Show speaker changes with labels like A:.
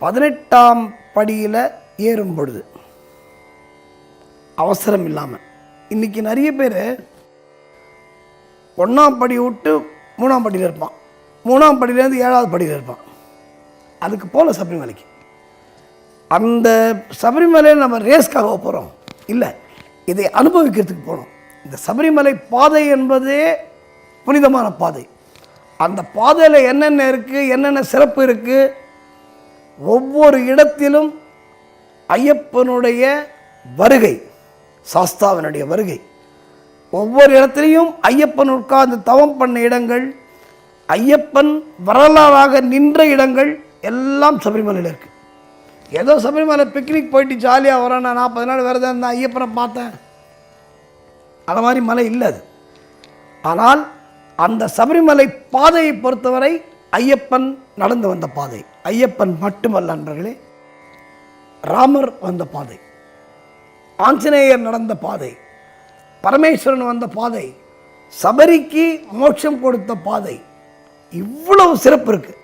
A: 18ஆம் படியில் ஏறும் பொழுது அவசரம் இல்லாமல், இன்றைக்கி நிறைய பேர் 1ஆம் படி விட்டு 3ஆம் படியில் இருப்பான், 3ஆம் படியிலேருந்து 7ஆவது படியில் இருப்பான். அதுக்கு போல சபரிமலைக்கு. அந்த சபரிமலையில் நம்ம ரேஸ்க்காக போகிறோம் இல்லை, இதை அனுபவிக்கிறதுக்கு போகிறோம். இந்த சபரிமலை பாதை என்பதே புனிதமான பாதை. அந்த பாதையில் என்னென்ன இருக்குது, என்னென்ன சிறப்பு இருக்குது, ஒவ்வொரு இடத்திலும் ஐயப்பனுடைய வருகை, சாஸ்தாவினுடைய வருகை, ஒவ்வொரு இடத்துலையும் ஐயப்பன் உட்கார்ந்து தவம் பண்ண இடங்கள், ஐயப்பன் வரலாறாக நின்ற இடங்கள் எல்லாம் சபரிமலையில் இருக்குது. ஏதோ சபரிமலை பிக்னிக் போயிட்டு ஜாலியாக வரேன், நான் 40 நாள் விரதம் இருந்தேன், ஐயப்பனை பார்த்தேன், அந்த மாதிரி மலை இல்லை அது. ஆனால் அந்த சபரிமலை பாதையை பொறுத்தவரை ஐயப்பன் நடந்து வந்த பாதை. ஐயப்பன் மட்டுமல்ல நண்பர்களே, ராமர் வந்த பாதை, ஆஞ்சநேயர் நடந்த பாதை, பரமேஸ்வரன் வந்த பாதை, சபரிக்கு மோட்சம் கொடுத்த பாதை, இவ்வளவு சிறப்பு இருக்குது.